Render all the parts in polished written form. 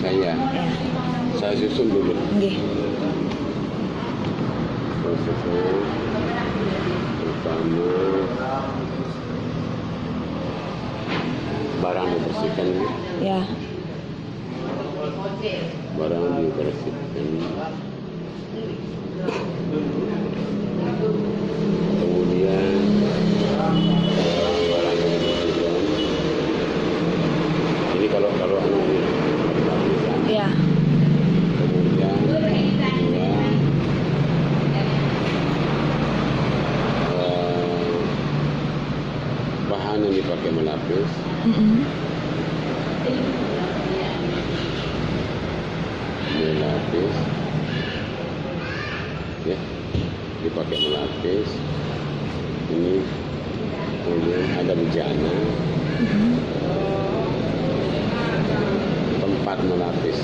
Saya. Ya. Saya susun dulu. Nggih. Prosesnya pertama barang dibersihkan ini. Ya. Barang dibersihkan. Kemudian barang dibersihkan. Ini kalau ini Ya. kemudian bahan yang dipakai melapis. Melapis ya, dipakai melapis. Ini kemudian ada bejana, tempat melapis,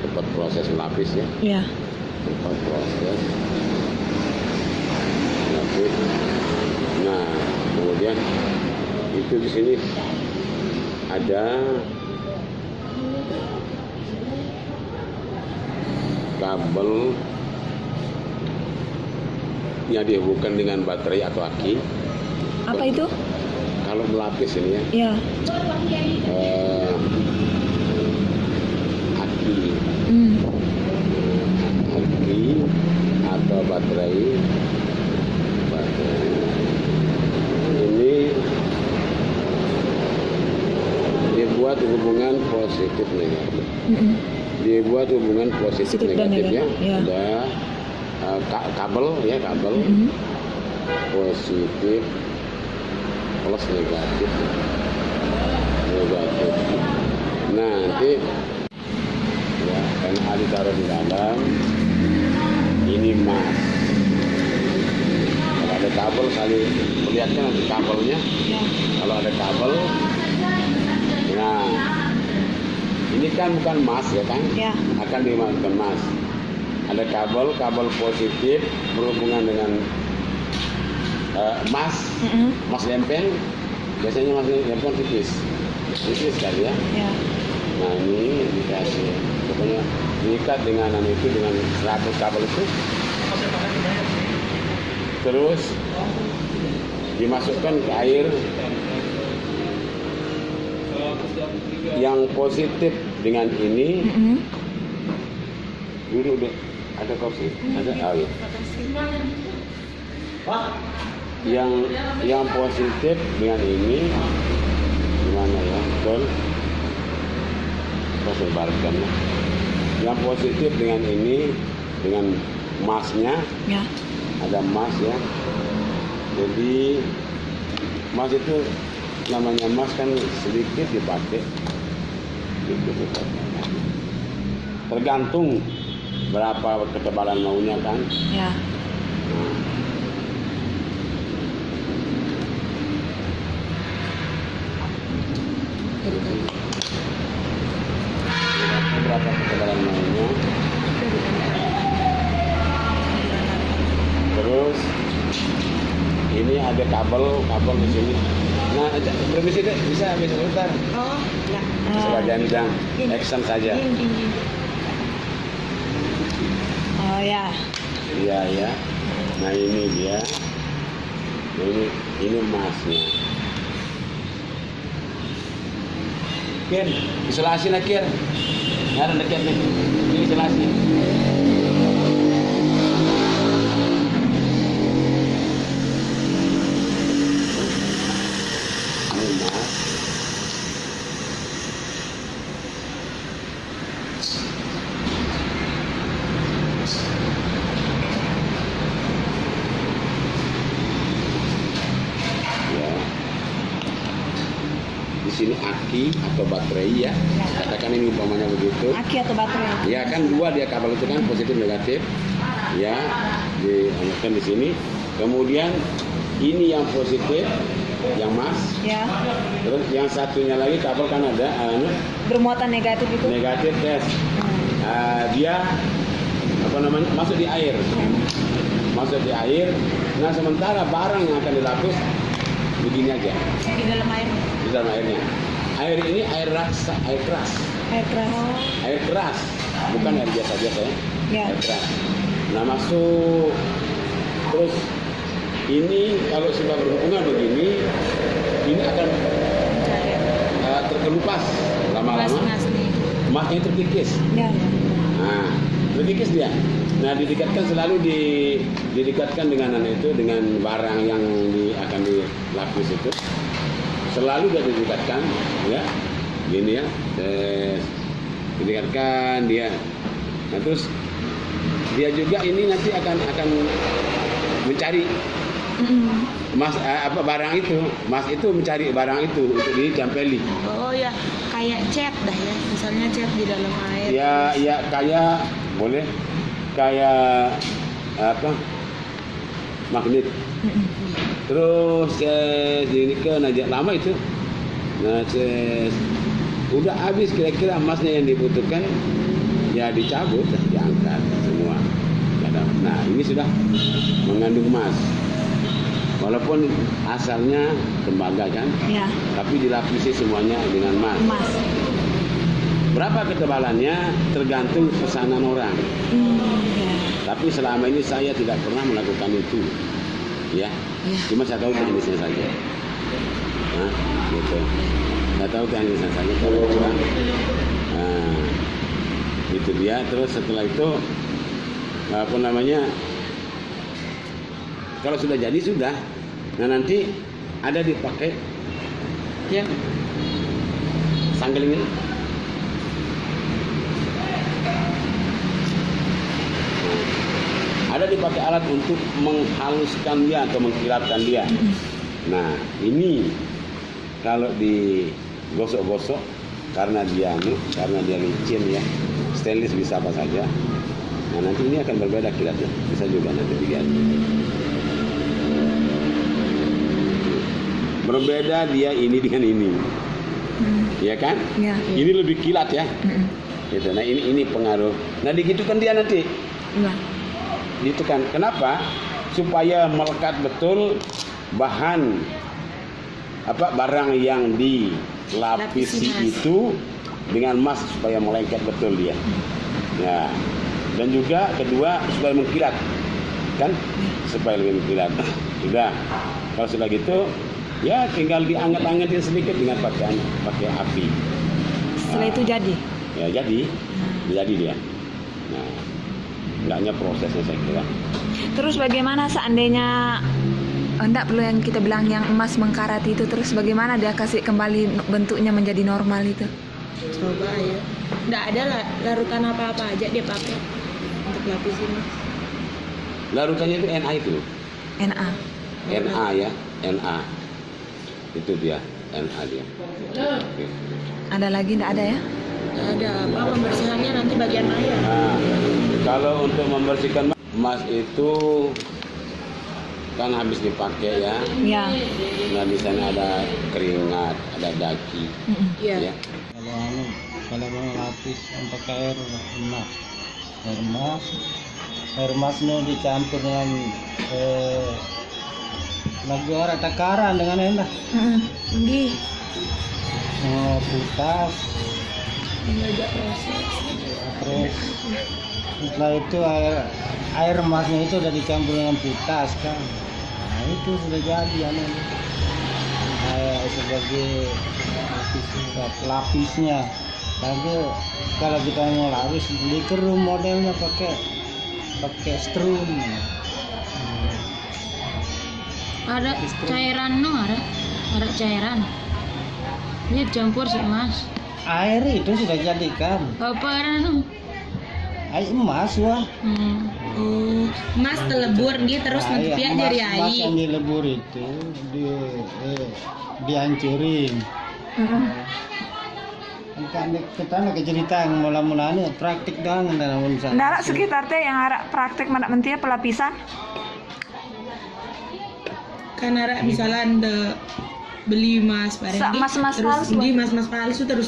tempat proses melapis ya, Ya. tempat proses melapis. Nah kemudian itu di sini ada kabel yang dihubungkan dengan baterai atau aki. Apa itu? Kalau melapis ini ya, Ya. aki, Hmm. aki atau baterai. Ini dibuat hubungan positif negatif. Dibuat hubungan positif Dan negatifnya ya. ada kabel ya, kabel positif plus negatif. Nah nanti ya, karena ditaruh di dalam ini mas. Kalau ada kabel kali perlihatkan nanti kabelnya. Ya. Kalau ada kabel, nah ini kan bukan emas ya kan? Ya. Akan dimasukkan emas. Ada kabel positif berhubungan dengan emas, emas lempeng. Biasanya emas lempeng tipis kali ya. Ya. Nah ini dikasih, pokoknya diikat dengan itu dengan 100 kabel itu. Terus dimasukkan ke air yang positif dengan ini. Dulu ada kursi, ada air. Yang positif dengan ini gimana ya? Betul. Kita sebarkan ya. Yang positif dengan ini dengan emasnya. Ya. Ada emas ya. Jadi emas itu namanya emas kan sedikit dipakai. Tergantung berapa ketebalan maunya kan. Ya. Berapa ketebalan maunya. Terus ini ada kabel di sini. Nah, permisi deh, bisa sebentar. Oh, ya. Sebagian dan action saja. Oh ya. Iya ya. Nah ini dia. Nah, ini emasnya. Kir, isolasi nak Kir. Ada dekat nih. Ini isolasi. Di sini aki atau baterai ya. Katakan ini umpamanya begitu. Aki atau baterai? Ya kan dua dia kabel itu kan positif negatif. Ya, dianggapkan di sini. Kemudian ini yang positif, yang mas. Ya. Terus yang satunya lagi kabel kan ada Bermuatan negatif itu? negatif tes. Dia apa namanya masuk di air. Masuk di air. Nah sementara barang yang akan dilapis begini aja. Di dalam air. Di dalam airnya. Air ini air keras. Air keras. Air keras, bukan air biasa-biasa ya. Ya. Air keras. Nah, masuk terus ini kalau sudah berhubungan begini, ini akan terkelupas lama-lama. Emasnya terkikis. Ya. Nah, terkikis dia. Nah, selalu didekatkan dengan itu, dengan barang yang akan dilapis itu. Selalu dia didekatkan, ya. Gini ya. Didekatkan dia. Nah, terus dia juga ini nanti akan mencari emas barang itu. Emas itu mencari barang itu untuk ditempeli. Oh ya, kayak cat dah ya. Misalnya cat di dalam air. Ya kayak boleh kayak magnet. Terus ini ke najak lama itu. Nah, udah habis kira-kira emasnya yang dibutuhkan, ya dicabut, diangkat semua. Nah, ini sudah mengandung emas. Walaupun asalnya tembaga kan, Ya. tapi dilapisi semuanya dengan emas. Emas. Berapa ketebalannya tergantung pesanan orang. Ya. Tapi selama ini saya tidak pernah melakukan itu, ya. Cuma saya tahu teknisnya saja. Nah, gitu. Saya tahu teknisnya saja kalau orang. Nah, itu dia. Terus setelah itu kalau sudah jadi sudah. Nah, nanti ada dipakai ya sanggeling ini. Ada dipakai alat untuk menghaluskan dia atau mengkilatkan dia. Nah, ini kalau digosok-gosok karena dia licin ya, stainless bisa apa saja. Nah, nanti ini akan berbeda kilatnya, bisa juga nanti dilihat. Berbeda dia ini dengan ini, ya kan? Ya. Ini lebih kilat ya. Gitu. Nah, ini pengaruh. Nah, digitukan dia nanti. Ya. Gitu kan. Kenapa? Supaya melekat betul bahan barang yang dilapisi itu dengan emas supaya melengket betul dia. Ya. Dan juga kedua supaya mengkilat. Kan? Supaya lebih mengkilat. Sudah. Kalau sudah gitu, ya tinggal dianget-angetin sedikit dengan pakai api. Setelah itu jadi. Ya jadi dia. Nah, enggaknya prosesnya saya kira. Terus bagaimana seandainya enggak perlu yang kita bilang yang emas mengkarat itu, terus bagaimana dia kasih kembali bentuknya menjadi normal itu? Coba ya. Nggak ada larutan apa-apa aja dia pakai untuk lapisin. Larutannya itu Na itu. Na. Na ya, Na. Itu dia, Na dia. Oke. Ada lagi enggak ada ya? Nggak ada apa pembersihannya nanti bagian air. Nah, kalau untuk membersihkan emas itu kan habis dipakai ya. Ya. Nah, di sana ada keringat, ada daki. Iya. Ya. Kalau mau lapis untuk air emasnya dicampur dengan lagu orang takaran dengan enak. Nggih. Putas. Terus setelah itu air emasnya itu udah dicampur dengan putas kan. Nah, itu sudah jadi sebagai lapisnya. Tapi kalau kita mau lapis dikerum modelnya pakai strum. Ada cairan ada cairan. Ini campur sih mas. Air itu sudah jadi kan. Apa Air emas wah. Mas telebur dia terus nepiak dari Emas air. yang dilebur itu dihancurin. Kan kita nak cerita yang mula-mulanya praktik doang dalam urusan. Ndak sekitar teh yang harap praktek mana mentia pelapisan. Kan ada misalnya beli mas bareng Mas terus palsu. di mas palsu terus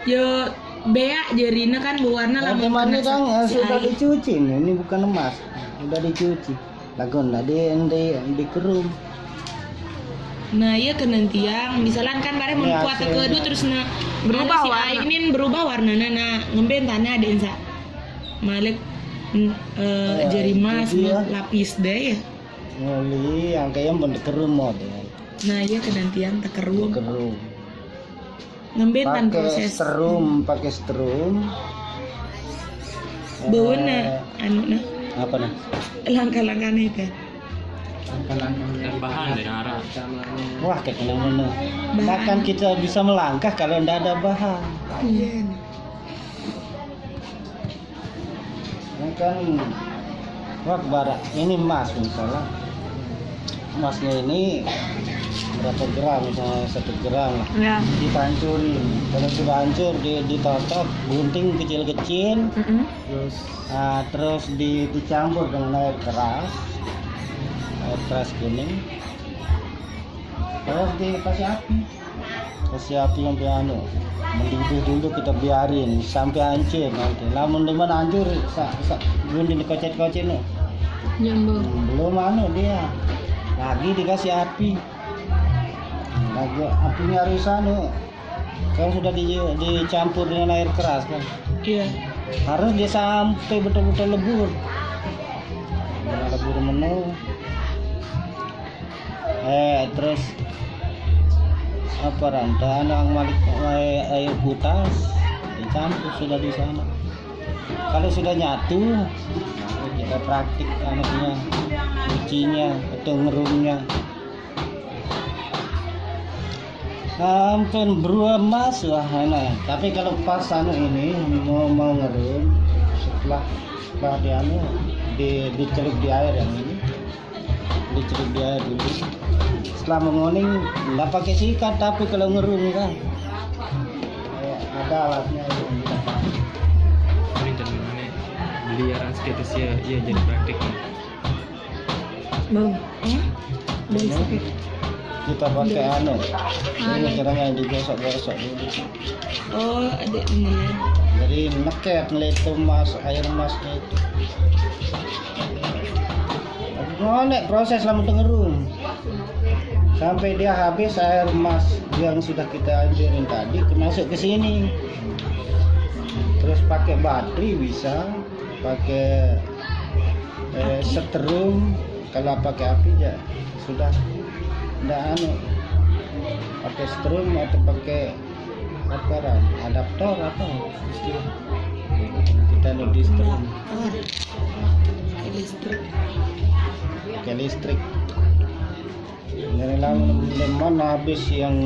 yo beak jarina kan berwarna Nah, lamun ini kan sudah air. dicuci ini bukan emas, sudah dicuci. Lagu ndak dikerum. Nah iya kena tiang, misalnya kan bareng Ini membuat hasil. kedu terus Berubah si warna. ini berubah warna nah ngemben tanah ada ensa malek jari mas itu dia. lapis deh ya. Ngeli yang kayak bentuk kerum model. Nah iya kena tiang tekeruang Kerum. ngemben tan proses Pakai strum. bau na anu nah Apa nah? langkah-langkahnya itu. Dan bahan dari arah. Wah, kayak mana? Bahkan kita bisa melangkah kalau tidak ada bahan. Iya. Ini kan wah barak. Ini emas misalnya. Emasnya ini berapa gram? Misalnya 1 gram. Ya. Kita hancurin. Kalau sudah hancur ditotok, gunting kecil-kecil. Terus dicampur dengan air keras kuning, terus dikasih api sampai mendidih dulu, kita biarin sampai hancur nanti. Namun dengan hancur gunting dikocet-kocet Nyambung. belum dia lagi dikasih api lagi, apinya harus kan sudah dicampur dengan air keras kan, Iya. harus dia sampai betul-betul lebur menu. Terus apa rantai yang malik air putas dicampur sudah di sana. Kalau sudah nyatu, kita praktik anaknya, cucinya atau ngerumnya. Sampai berubah emas wah enak. Tapi kalau pas ini mau ngerum setelah dia dicelup di air yang ini, dicelup di air dulu. Setelah menguning nggak pakai sikat, tapi kalau ngerum kan ada alatnya yang kita pakai. Ini dan mana beli arang sekitar ya jadi praktik. Bang. Dari sakit. Kita pakai ini caranya digosok-gosok dulu. Oh ada namanya. Jadi neket ngeliat emas, air emasnya itu. Ngonek proses lama ngerum sampai dia habis air emas yang sudah kita anjurin tadi masuk ke sini. Terus pakai bateri bisa, pakai setrum. Kalau pakai api ya sudah tidak pakai setrum atau pakai adaptor apa istilah kita di setrum ke listrik. Dari lemon habis yang,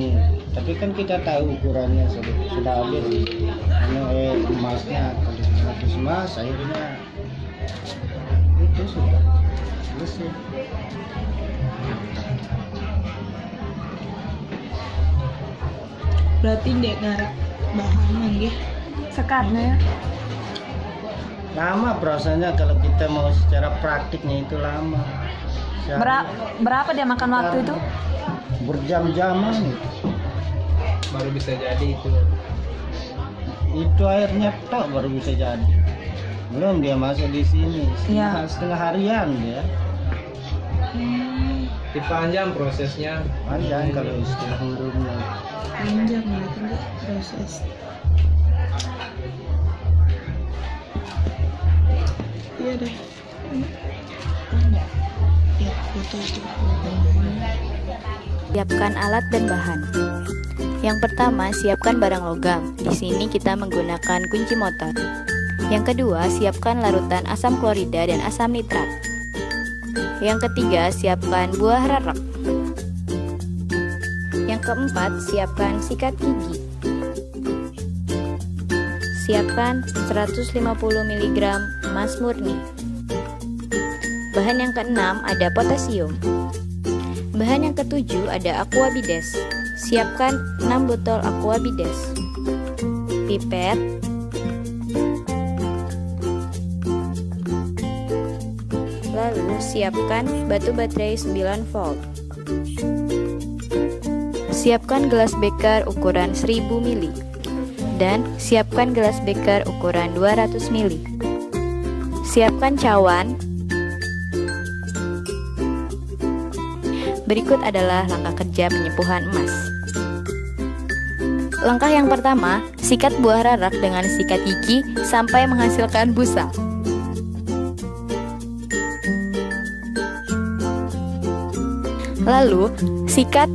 tapi kan kita tahu ukurannya sudah habis emasnya. Kalau habis emas akhirnya itu sudah selesai. Berarti dek ngarak bahan ya. Sekatnya ya. Lama prosesnya kalau kita mau secara praktiknya itu lama. Berapa dia makan waktu itu? Berjam-jaman itu. Baru bisa jadi itu. Itu airnya tok baru bisa jadi. Belum dia masuk di sini. Iya. Setengah harian dia. Panjang prosesnya. Panjang kalau istilah hurufnya. Panjang ya kan proses. Iya deh. Ya foto itu. Siapkan alat dan bahan. Yang pertama, siapkan barang logam. Di sini kita menggunakan kunci motor. Yang kedua, siapkan larutan asam klorida dan asam nitrat. Yang ketiga, siapkan buah rarak. Yang keempat, siapkan sikat gigi. Siapkan 150 mg emas murni. Bahan yang keenam ada potasium. Bahan yang ketujuh ada aquabides. Siapkan 6 botol aquabides. Pipet, lalu siapkan batu baterai 9 volt. Siapkan gelas beker ukuran 1000 ml dan siapkan gelas beker ukuran 200 ml. Siapkan cawan. Berikut adalah langkah kerja penyembuhan emas. Langkah yang pertama, sikat buah rarak dengan sikat gigi sampai menghasilkan busa. Lalu, sikat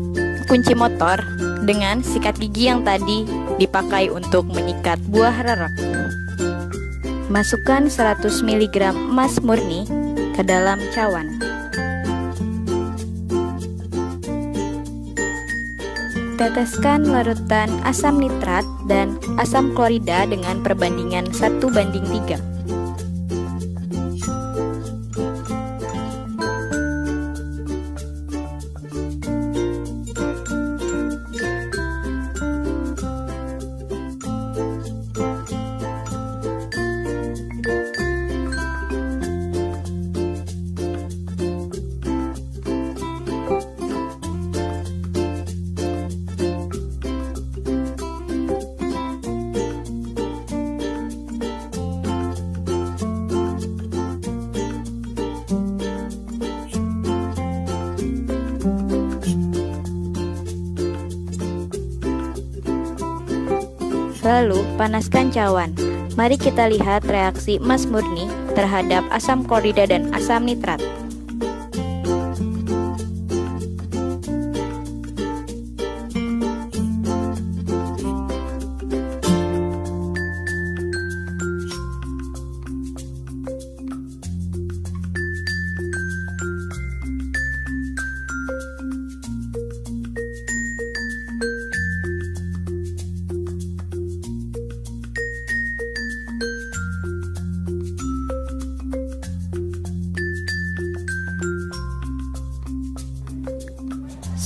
kunci motor dengan sikat gigi yang tadi dipakai untuk menyikat buah rarak. Masukkan 100 mg emas murni ke dalam cawan. Teteskan larutan asam nitrat dan asam klorida dengan perbandingan 1:3. Lalu, panaskan cawan. Mari kita lihat reaksi emas murni terhadap asam klorida dan asam nitrat.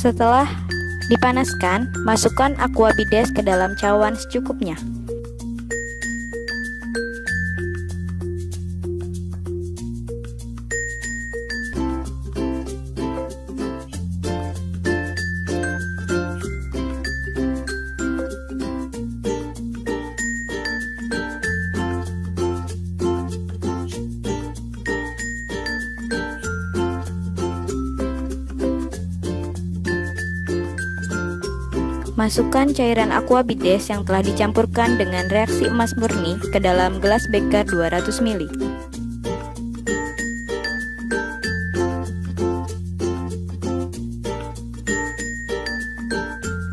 Setelah dipanaskan, masukkan aqua bides ke dalam cawan secukupnya. Masukkan cairan aqua bides yang telah dicampurkan dengan reaksi emas murni ke dalam gelas beker 200 ml.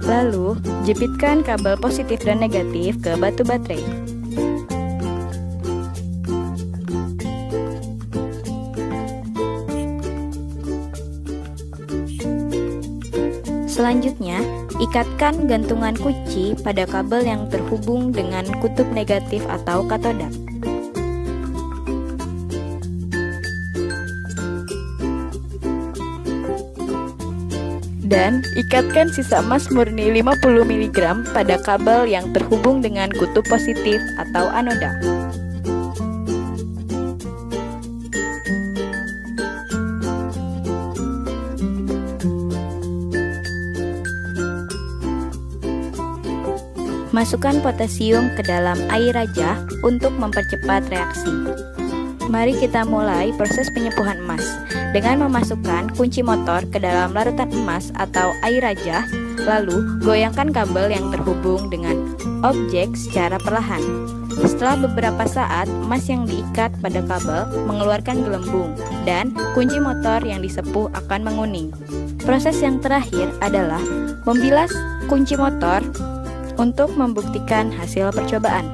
Lalu, jepitkan kabel positif dan negatif ke batu baterai. Selanjutnya, ikatkan gantungan kunci pada kabel yang terhubung dengan kutub negatif atau katoda. Dan ikatkan sisa emas murni 50 mg pada kabel yang terhubung dengan kutub positif atau anoda. Masukkan potasium ke dalam air aja untuk mempercepat reaksi. Mari kita mulai proses penyembuhan emas dengan memasukkan kunci motor ke dalam larutan emas atau air aja, lalu goyangkan kabel yang terhubung dengan objek secara perlahan. Setelah beberapa saat, emas yang diikat pada kabel mengeluarkan gelembung dan kunci motor yang disepuh akan menguning. Proses yang terakhir adalah membilas kunci motor untuk membuktikan hasil percobaan.